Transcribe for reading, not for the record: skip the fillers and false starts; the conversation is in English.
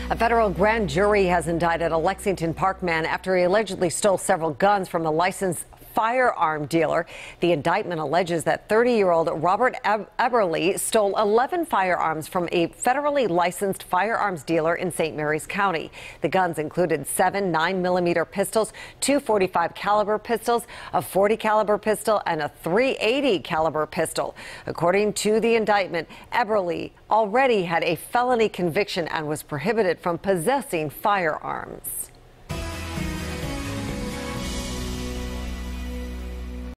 A federal grand jury has indicted a Lexington Park man after he allegedly stole several guns from a licensed firearm dealer. The indictment alleges that 30-year-old Robert Eberly stole 11 firearms from a federally licensed firearms dealer in St. Mary's County. The guns included 7 9mm pistols, 2 .45 caliber pistols, a .40 caliber pistol, and a .380 caliber pistol. According to the indictment, Eberly already had a felony conviction and was prohibited from possessing firearms.